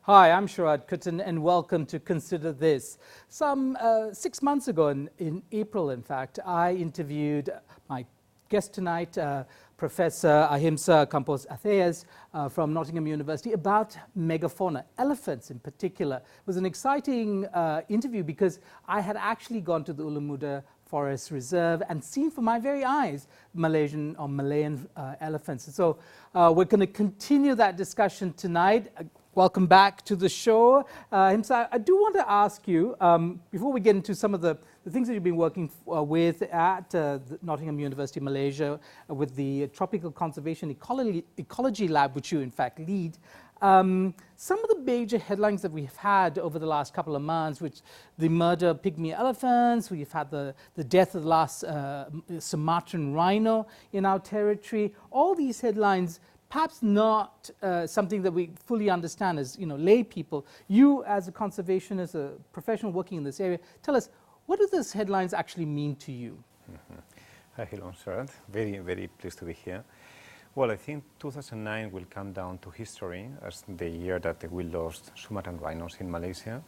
Hi, I'm Sharaad Kuttan and welcome to Consider This. Some 6 months ago, in April in fact, I interviewed my guest tonight, Professor Ahimsa Campos-Arceiz from Nottingham University about megafauna, elephants in particular. It was an exciting interview because I had actually gone to the Ulu Muda Forest Reserve and seen for my very eyes Malayan elephants. And so we're going to continue that discussion tonight. Welcome back to the show. Ahimsa, I do want to ask you, before we get into some of the things that you've been working with at the Nottingham University, Malaysia, with the Tropical Conservation Ecology Lab, which you in fact lead, some of the major headlines that we've had over the last couple of months, which the murder of pygmy elephants, we've had the death of the last Sumatran rhino in our territory, all these headlines, perhaps not something that we fully understand as lay people. You as a conservationist, a professional working in this area, tell us, what do those headlines actually mean to you? Hi, hello, Sharaad. Very, very pleased to be here. Well, I think 2009 will come down to history as the year that we lost Sumatran rhinos in Malaysia.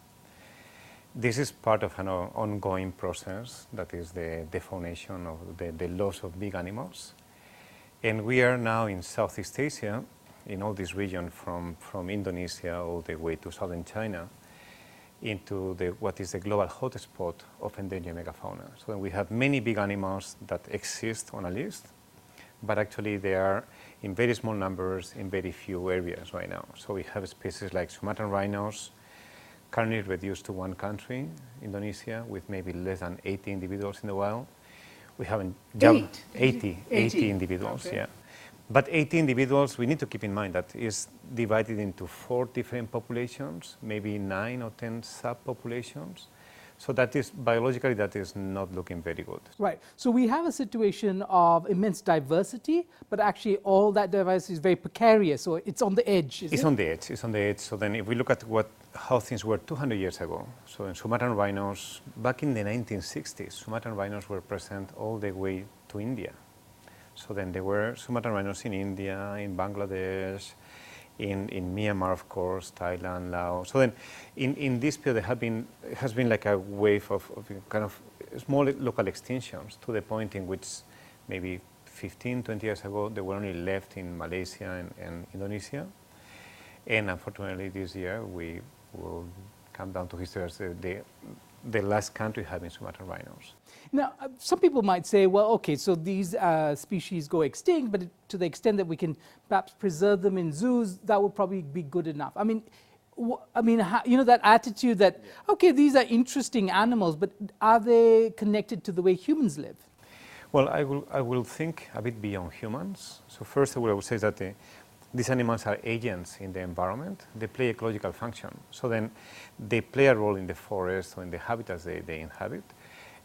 This is part of an ongoing process that is the defaunation of the loss of big animals. And we are now in Southeast Asia, in all this region from Indonesia all the way to southern China, into what is the global hotspot of endangered megafauna. So we have many big animals that exist on a list, but actually they are in very small numbers in very few areas right now. So we have species like Sumatran rhinos, currently reduced to one country, Indonesia, with maybe less than 80 individuals in the wild. We haven't jumped 80 individuals, okay. Yeah. But 80 individuals, we need to keep in mind that is divided into 4 different populations, maybe 9 or 10 subpopulations. So that is, biologically, that is not looking very good. Right. So we have a situation of immense diversity, but actually all that diversity is very precarious, so it's on the edge, is it? It's on the edge, it's on the edge. So then if we look at how things were 200 years ago, so in Sumatran rhinos, back in the 1960s, Sumatran rhinos were present all the way to India. So then there were Sumatran rhinos in India, in Bangladesh, in Myanmar, of course, Thailand, Laos. So then in this period there has been like a wave of kind of small local extinctions to the point in which maybe 15, 20 years ago they were only left in Malaysia and Indonesia. And unfortunately this year we will come down to history as the last country having Sumatran rhinos. Now, some people might say, well, okay, so these species go extinct, but to the extent that we can perhaps preserve them in zoos, that would probably be good enough. I mean, that attitude that, okay, these are interesting animals, but are they connected to the way humans live? Well, I will think a bit beyond humans. So first of all, I would say that these animals are agents in the environment. They play ecological function. So then they play a role in the forest or in the habitats they inhabit.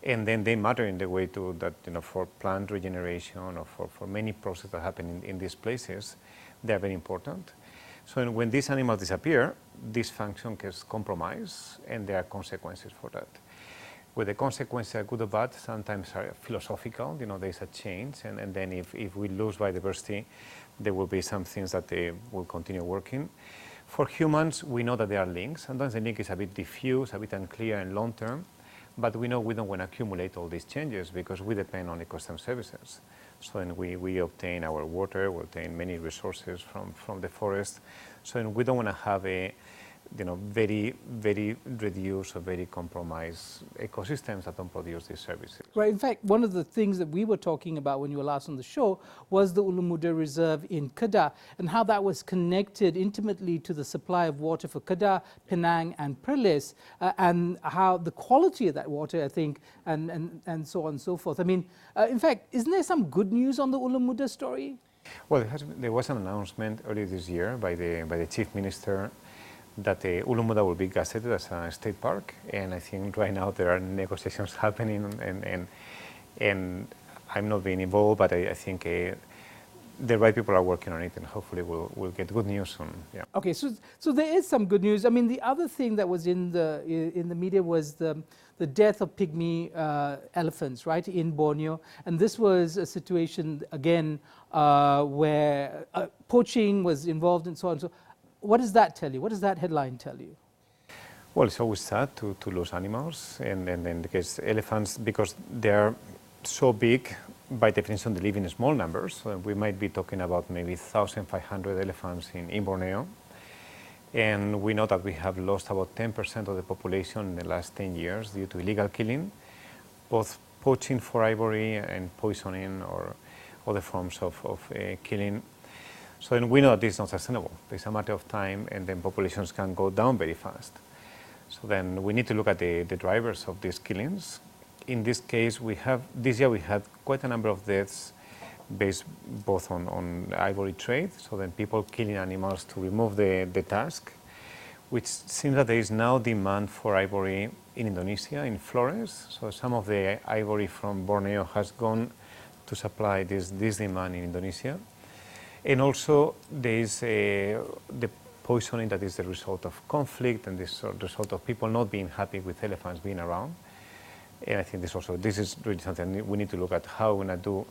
And then they matter in the way to that, for plant regeneration or for many processes that happen in these places, they are very important. So when these animals disappear, this function gets compromised and there are consequences for that. With the consequences, good or bad, sometimes are philosophical, there is a change, and then if we lose biodiversity, there will be some things that they will continue working. For humans, we know that there are links. Sometimes the link is a bit diffuse, a bit unclear and long term. But we know we don't want to accumulate all these changes because we depend on ecosystem services. So then we obtain our water, we obtain many resources from the forest. So then we don't want to have a very, very reduced or very compromised ecosystems that don't produce these services. Right. In fact, one of the things that we were talking about when you were last on the show was the Ulu Muda Reserve in Kedah and how that was connected intimately to the supply of water for Kedah, Penang and Perlis, and how the quality of that water, I think, and so on and so forth. I mean, in fact, isn't there some good news on the Ulu Muda story? Well, there was an announcement earlier this year by the Chief Minister that the Ulu Muda will be gazetted as a state park, and I think right now there are negotiations happening, and I'm not being involved, but I think the right people are working on it, and hopefully we'll get good news soon. Yeah. Okay, so there is some good news. I mean, the other thing that was in the media was the death of pygmy elephants, right, in Borneo, and this was a situation again where poaching was involved and so on. So what does that tell you? What does that headline tell you? Well, it's always sad to lose animals, and in the case elephants, because they are so big, by definition they live in small numbers. So we might be talking about maybe 1,500 elephants in Borneo. And we know that we have lost about 10% of the population in the last 10 years due to illegal killing, both poaching for ivory and poisoning or other forms of killing. So then we know that this is not sustainable. It's a matter of time, and then populations can go down very fast. So then we need to look at the drivers of these killings. In this case, this year we had quite a number of deaths based both on ivory trade, so then people killing animals to remove the tusk, which seems that there is now demand for ivory in Indonesia, in Flores. So some of the ivory from Borneo has gone to supply this demand in Indonesia. And also there is the poisoning that is the result of conflict and this result of people not being happy with elephants being around. And I think this is really something we need to look at, how we're going to do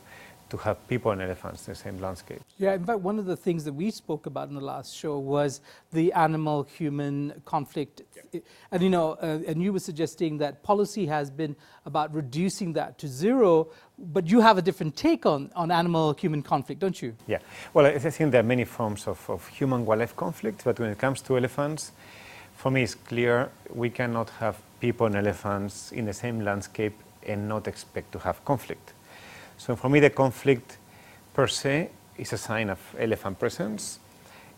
to have people and elephants in the same landscape. Yeah, in fact, one of the things that we spoke about in the last show was the animal-human conflict. Yeah. And and you were suggesting that policy has been about reducing that to zero, but you have a different take on animal-human conflict, don't you? Yeah, well, I think there are many forms of human-wildlife conflict, but when it comes to elephants, for me it's clear we cannot have people and elephants in the same landscape and not expect to have conflict. So for me, the conflict per se is a sign of elephant presence,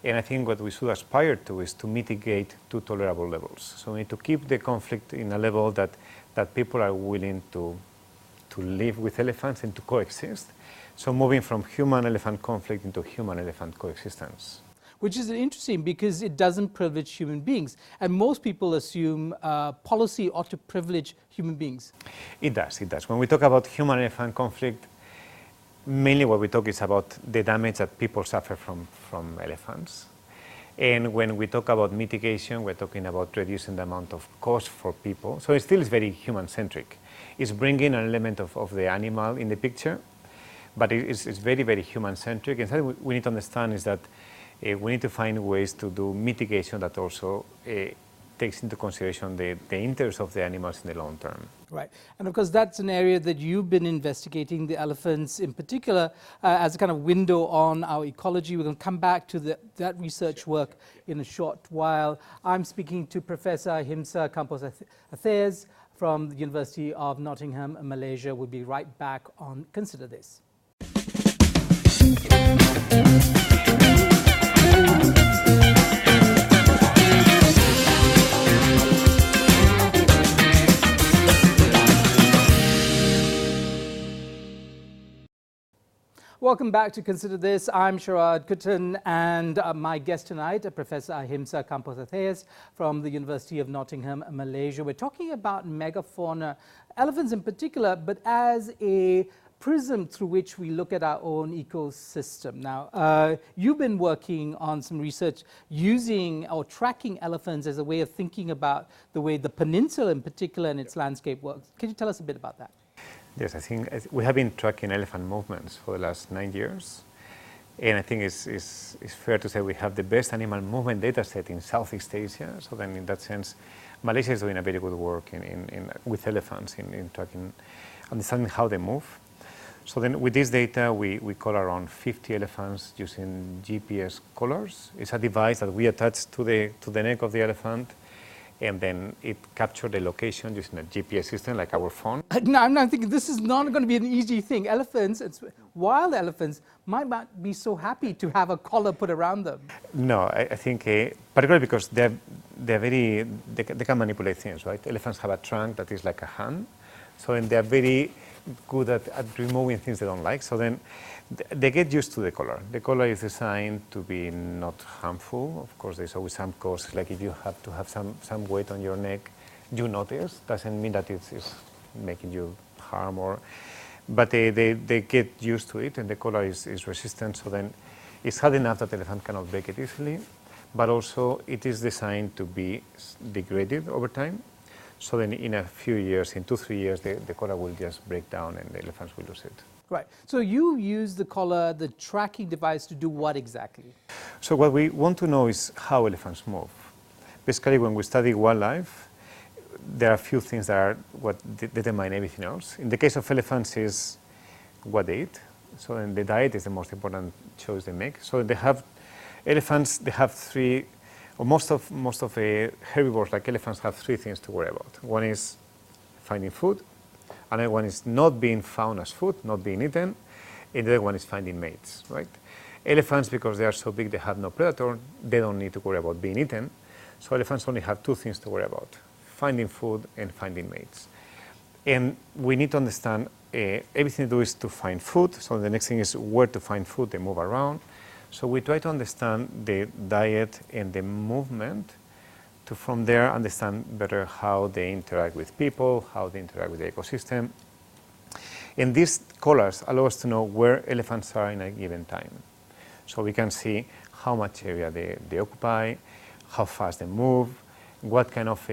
and I think what we should aspire to is to mitigate to tolerable levels. So we need to keep the conflict in a level that people are willing to live with elephants and to coexist. So moving from human-elephant conflict into human-elephant coexistence. Which is interesting because it doesn't privilege human beings. And most people assume policy ought to privilege human beings. It does. When we talk about human-elephant conflict, mainly what we talk is about the damage that people suffer from elephants. And when we talk about mitigation, we're talking about reducing the amount of cost for people. So it still is very human-centric. It's bringing an element of the animal in the picture, but it's very, very human-centric. And something we need to understand is that we need to find ways to do mitigation that also takes into consideration the interests of the animals in the long term. Right. And of course, that's an area that you've been investigating, the elephants in particular, as a kind of window on our ecology. We're going to come back to that research work in a short while. I'm speaking to Professor Ahimsa campos-arceiz from the University of Nottingham, Malaysia. We'll be right back on Consider This. Welcome back to Consider This. I'm Sharaad Kuttan, and my guest tonight, Professor Ahimsa campos-arceiz from the University of Nottingham, Malaysia. We're talking about megafauna, elephants in particular, but as a prism through which we look at our own ecosystem. Now, you've been working on some research using or tracking elephants as a way of thinking about the way the peninsula in particular and its landscape works. Can you tell us a bit about that? Yes, I think we have been tracking elephant movements for the last 9 years. And I think it's fair to say we have the best animal movement data set in Southeast Asia. So then in that sense, Malaysia is doing a very good work with elephants in tracking, understanding how they move. So then with this data, we color around 50 elephants using GPS collars. It's a device that we attach to the neck of the elephant, and then it captures the location using a GPS system like our phone. No, I'm thinking this is not going to be an easy thing. Elephants, wild elephants, might not be so happy to have a collar put around them. No, I think particularly because they can manipulate things, right? Elephants have a trunk that is like a hand, so then they're very good at removing things they don't like. So then they get used to the collar. The collar is designed to be not harmful. Of course, there's always some cost, like if you have to have some weight on your neck, you notice. Doesn't mean that it's making you harm but they get used to it, and the collar is resistant, so then it's hard enough that the elephant cannot break it easily, but also it is designed to be degraded over time. So then in a few years, in 2-3 years, the collar will just break down and the elephants will lose it. Right. So you use the collar, the tracking device, to do what exactly? So what we want to know is how elephants move. Basically, when we study wildlife, there are a few things that are what determine everything else. In the case of elephants is what they eat. So then the diet is the most important choice they make. So elephants, they have three, or most of herbivores like elephants have three things to worry about. One is finding food, another one is not being found as food, not being eaten, and the other one is finding mates, right? Elephants, because they are so big, they have no predator, they don't need to worry about being eaten. So elephants only have two things to worry about: finding food and finding mates. And we need to understand everything to do is to find food. So the next thing is where to find food. They move around. So we try to understand the diet and the movement to, from there, understand better how they interact with people, how they interact with the ecosystem. And these collars allow us to know where elephants are in a given time. So we can see how much area they occupy, how fast they move, what kind of,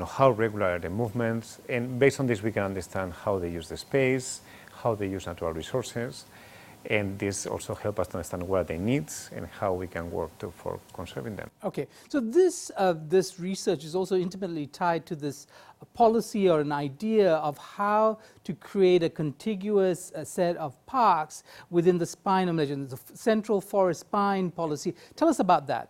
how regular are the movements, and based on this we can understand how they use the space, how they use natural resources, and this also helps us to understand what are their needs and how we can work for conserving them. Okay, so this research is also intimately tied to this policy or an idea of how to create a contiguous set of parks within the spine of Malaysia, the Central Forest Spine policy. Tell us about that.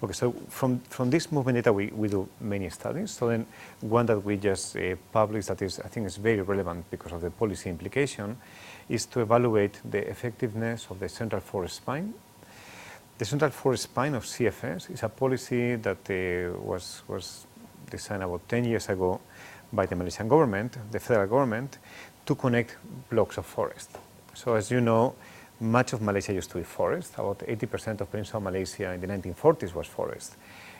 Okay, so from this movement data we do many studies. So then one that we just published that is, I think is very relevant because of the policy implication, is to evaluate the effectiveness of the Central Forest Spine. The Central Forest Spine of CFS is a policy that was designed about 10 years ago by the Malaysian government, the federal government, to connect blocks of forest. So as you know, much of Malaysia used to be forest. About 80% of Peninsular Malaysia in the 1940s was forest.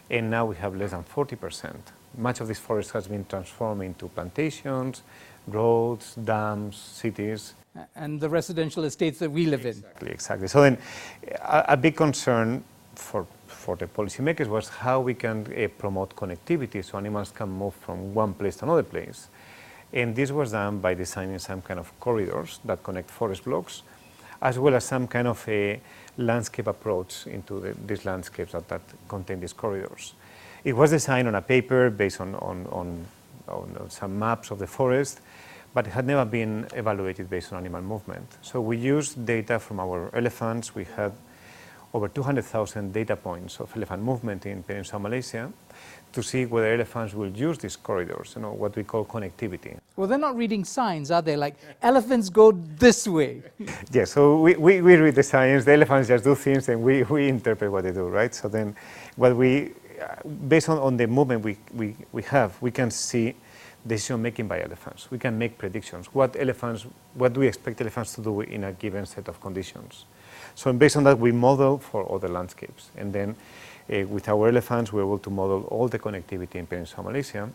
And now we have less than 40%. Much of this forest has been transformed into plantations, roads, dams, cities. And the residential estates that we live in. Exactly. So then a big concern for the policymakers was how we can promote connectivity so animals can move from one place to another place. And this was done by designing some kind of corridors that connect forest blocks, as well as some kind of a landscape approach into these landscapes that contain these corridors. It was designed on a paper based on some maps of the forest, but it had never been evaluated based on animal movement. So we used data from our elephants. We had over 200,000 data points of elephant movement in Peninsular Malaysia to see whether elephants will use these corridors, what we call connectivity. Well, they're not reading signs, are they? Like, elephants go this way. Yeah, so we read the science, the elephants just do things, and we interpret what they do, right? So then, what based on the movement we have, we can see decision making by elephants. We can make predictions. What do we expect elephants to do in a given set of conditions? So based on that, we model for other landscapes. And then with our elephants, we're able to model all the connectivity in Peninsular Malaysia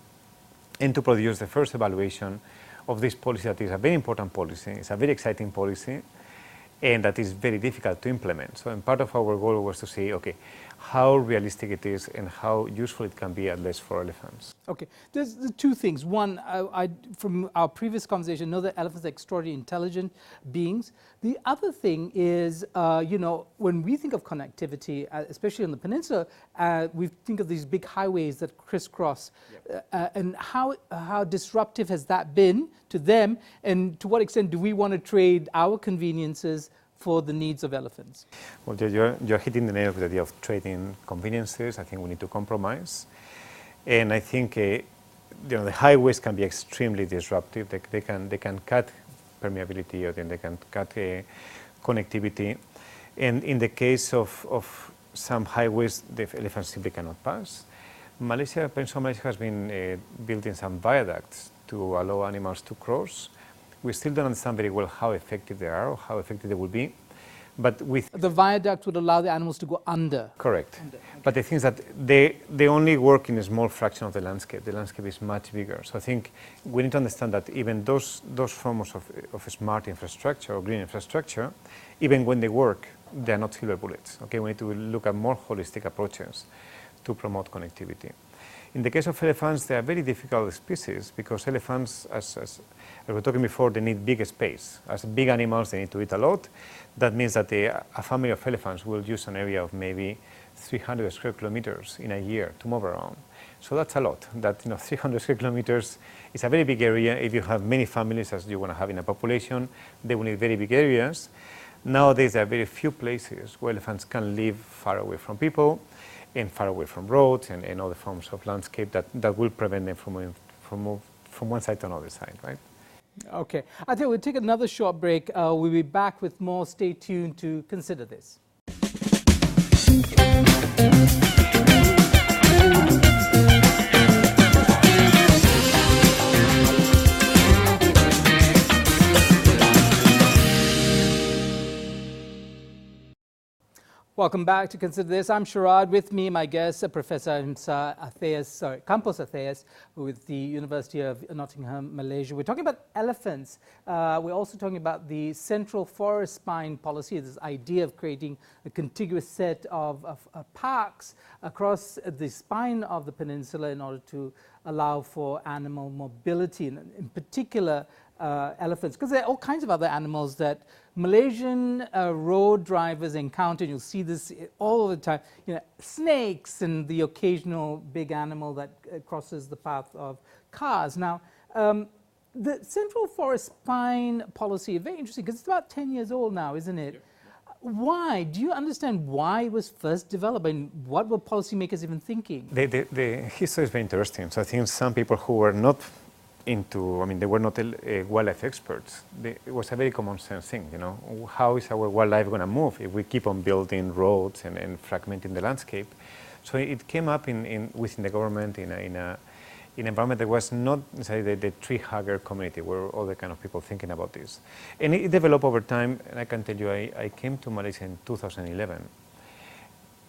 and to produce the first evaluation of this policy that is a very important policy. It's a very exciting policy, and that is very difficult to implement. So part of our goal was to see, okay, how realistic it is and how useful it can be, at least for elephants. Okay, there's the two things. One, from our previous conversation, know that elephants are extraordinarily intelligent beings. The other thing is, when we think of connectivity, especially on the peninsula, we think of these big highways that crisscross. Yep. And how disruptive has that been to them, and to what extent do we want to trade our conveniences for the needs of elephants? Well, you're hitting the nail with the idea of trading conveniences. I think we need to compromise. And I think the highways can be extremely disruptive. They can cut permeability, or then they can cut connectivity. And in the case of some highways, the elephants simply cannot pass. Peninsular Malaysia has been building some viaducts to allow animals to cross. We still don't understand very well how effective they are or how effective they will be. But the viaduct would allow the animals to go under. Correct. Okay. But the thing is that they only work in a small fraction of the landscape. The landscape is much bigger. So I think we need to understand that even those forms of smart infrastructure or green infrastructure, even when they work, they are not silver bullets. Okay, we need to look at more holistic approaches to promote connectivity. In the case of elephants, they are very difficult species because elephants, as we were talking before, they need big space. As big animals, they need to eat a lot. That means that a family of elephants will use an area of maybe 300 square kilometers in a year to move around. So that's a lot. That 300 square kilometers is a very big area. If you have many families, as you want to have in a population, they will need very big areas. Nowadays, there are very few places where elephants can live far away from people and far away from roads and other forms of landscape that will prevent them from moving from one side to another side, right? Okay. I think we'll take another short break. We'll be back with more. Stay tuned to consider this. Welcome back to Consider This. I'm Sharaad. With me, my guest, Professor campos-arceiz with the University of Nottingham, Malaysia. We're talking about elephants. We're also talking about the central forest spine policy, this idea of creating a contiguous set of parks across the spine of the peninsula in order to allow for animal mobility, and in particular elephants, because there are all kinds of other animals that Malaysian road drivers encounter. You'll see this all over the time. Snakes and the occasional big animal that crosses the path of cars. Now, the central forest spine policy is very interesting because it's about 10 years old now, isn't it? Yeah. Why? Do you understand why it was first developed and what were policymakers even thinking? The history is very interesting. So I think some people who were not they were not wildlife experts. It was a very common sense thing, How is our wildlife going to move if we keep on building roads and fragmenting the landscape? So it came up within the government in an environment that was not necessarily the tree hugger community, where all the kind of people thinking about this. And it developed over time, and I can tell you, I came to Malaysia in 2011,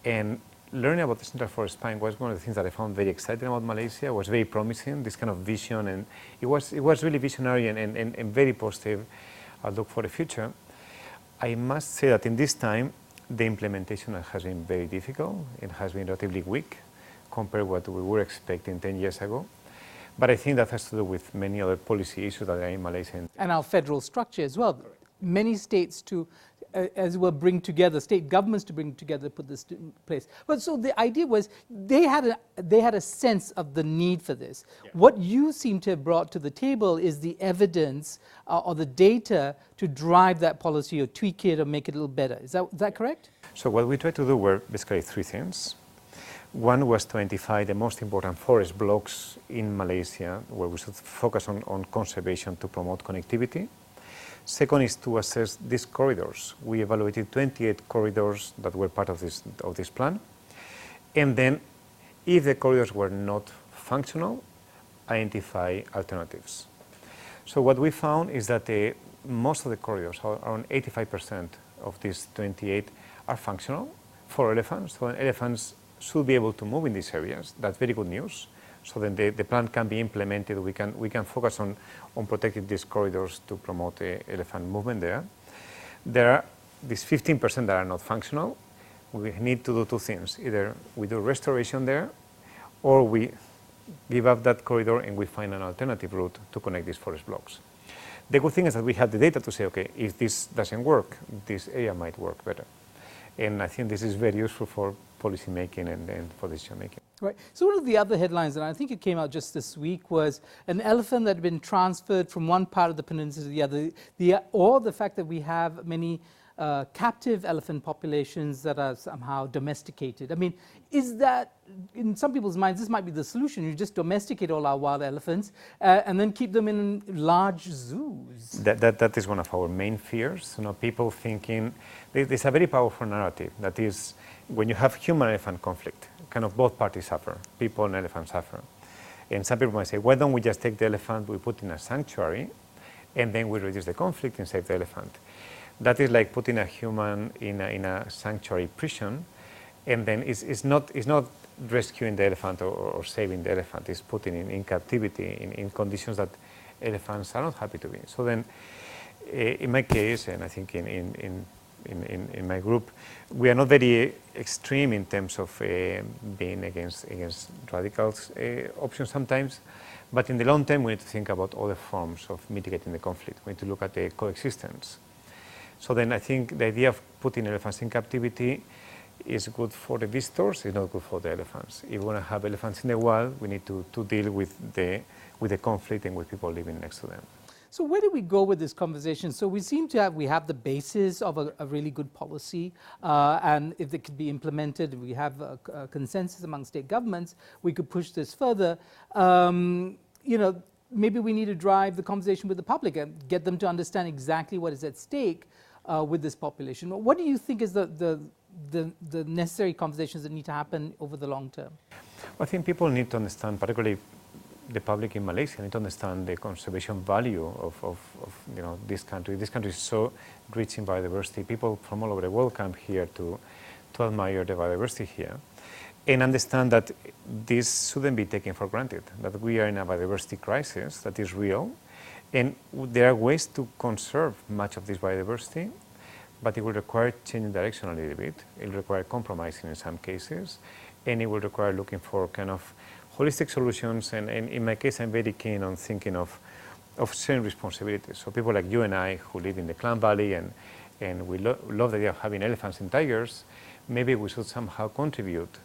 and learning about the central forest spine was one of the things that I found very exciting about Malaysia. It was very promising, this kind of vision, and it was really visionary and very positive outlook for the future. I must say that in this time, the implementation has been very difficult. It has been relatively weak compared to what we were expecting 10 years ago. But I think that has to do with many other policy issues that are in Malaysia. And our federal structure as well. Many states as well bring together, state governments to bring together, put this in place. But so the idea was they had a sense of the need for this. Yeah. What you seem to have brought to the table is the evidence or the data to drive that policy or tweak it or make it a little better. Is that correct? So what we tried to do were basically three things. One was to identify the most important forest blocks in Malaysia where we should focus on conservation to promote connectivity. Second is to assess these corridors. We evaluated 28 corridors that were part of this plan. And then, if the corridors were not functional, identify alternatives. So what we found is that most of the corridors, around 85% of these 28, are functional for elephants. So elephants should be able to move in these areas. That's very good news. So then the plan can be implemented. We can focus on protecting these corridors to promote elephant movement there. There are these 15% that are not functional. We need to do two things. Either we do restoration there, or we give up that corridor and we find an alternative route to connect these forest blocks. The good thing is that we have the data to say, okay, if this doesn't work, this area might work better. And I think this is very useful for policy making and for decision making. Right. So one of the other headlines, and I think it came out just this week, was an elephant that had been transferred from one part of the peninsula to the other, or the fact that we have many captive elephant populations that are somehow domesticated. I mean, is that, in some people's minds, this might be the solution. You just domesticate all our wild elephants and then keep them in large zoos. That is one of our main fears. People thinking, there's a very powerful narrative that is, when you have human-elephant conflict, kind of both parties suffer, people and elephants suffer. And some people might say, why don't we just take the elephant, we put in a sanctuary, and then we reduce the conflict and save the elephant. That is like putting a human in a sanctuary prison, and then it's not rescuing the elephant or saving the elephant. It's putting in captivity in conditions that elephants are not happy to be. So then, in my case, and I think in in my group, we are not very extreme in terms of being against radical options sometimes, but in the long term we need to think about other forms of mitigating the conflict. We need to look at the coexistence. So then I think the idea of putting elephants in captivity is good for the visitors, it's not good for the elephants. If we want to have elephants in the wild, we need to deal with the conflict and with people living next to them. So where do we go with this conversation? So we seem to have the basis of a really good policy, and if it could be implemented, we have a consensus among state governments, we could push this further. You know, maybe we need to drive the conversation with the public and get them to understand exactly what is at stake with this population. What do you think is the necessary conversations that need to happen over the long term? I think people need to understand, particularly the public in Malaysia, need to understand the conservation value of you know, this country. This country is so rich in biodiversity. People from all over the world come here to admire the biodiversity here, and understand that this shouldn't be taken for granted, that we are in a biodiversity crisis that is real, and there are ways to conserve much of this biodiversity, but it will require changing direction a little bit. It will require compromising in some cases, and it will require looking for kind of holistic solutions. And in my case, I'm very keen on thinking of sharing responsibilities. So people like you and I who live in the Klang Valley and we love the idea of having elephants and tigers, maybe we should somehow contribute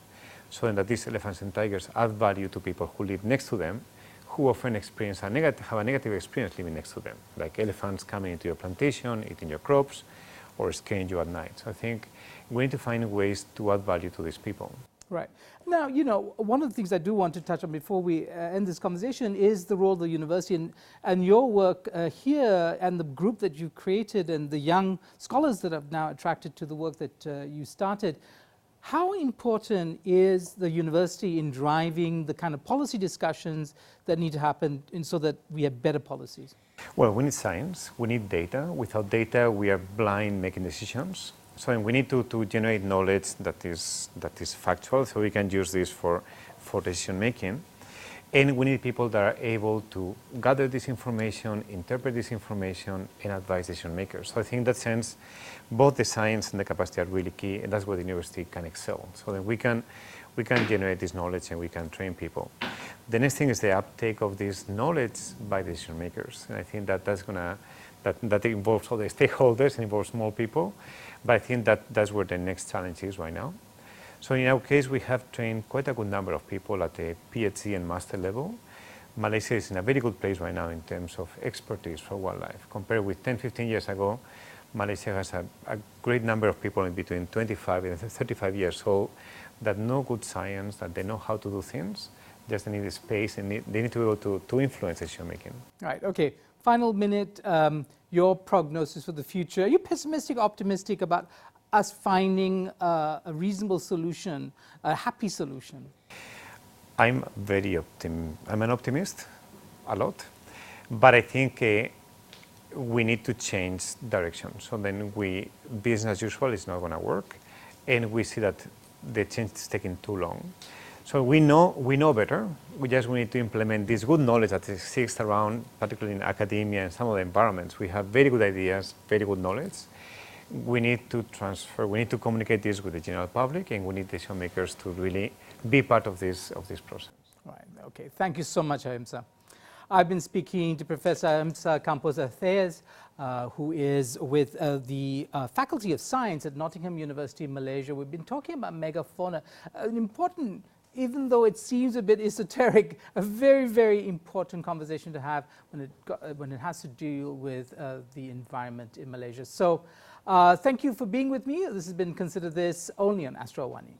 so that these elephants and tigers add value to people who live next to them, who often have a negative experience living next to them, like elephants coming into your plantation, eating your crops, or scaring you at night. So I think we need to find ways to add value to these people. Right. Now, you know, one of the things I do want to touch on before we end this conversation is the role of the university and your work here and the group that you've created and the young scholars that have now attracted to the work that you started. How important is the university in driving the kind of policy discussions that need to happen so that we have better policies? Well, we need science, we need data. Without data, we are blind making decisions. So we need to generate knowledge that is factual, so we can use this for decision making. And we need people that are able to gather this information, interpret this information, and advise decision makers. So I think in that sense, both the science and the capacity are really key, and that's where the university can excel. So that we can generate this knowledge and we can train people. The next thing is the uptake of this knowledge by decision makers. And I think that involves all the stakeholders and involves small people. But I think that's where the next challenge is right now. So in our case, we have trained quite a good number of people at the PhD and master level. Malaysia is in a very good place right now in terms of expertise for wildlife. Compared with 10, 15 years ago, Malaysia has a great number of people in between 25 and 35 years old that know good science, that they know how to do things, just they need the space and they need to be able to influence decision making. Right, okay. Final minute, your prognosis for the future. Are you pessimistic or optimistic about us finding a reasonable solution, a happy solution? I'm an optimist, a lot, but I think we need to change direction. So then business as usual is not going to work, and we see that the change is taking too long. So we know better. We need to implement this good knowledge that exists around, particularly in academia and some of the environments. We have very good ideas, very good knowledge. We need to transfer. We need to communicate this with the general public, and we need decision makers to really be part of this process. Right. Okay. Thank you so much, Ahimsa. I've been speaking to Professor Ahimsa campos-arceiz, who is with the Faculty of Science at Nottingham University in Malaysia. We've been talking about megafauna, an important, even though it seems a bit esoteric, a very, very important conversation to have when it has to deal with the environment in Malaysia. So thank you for being with me. This has been Consider This only on Astro AWANI.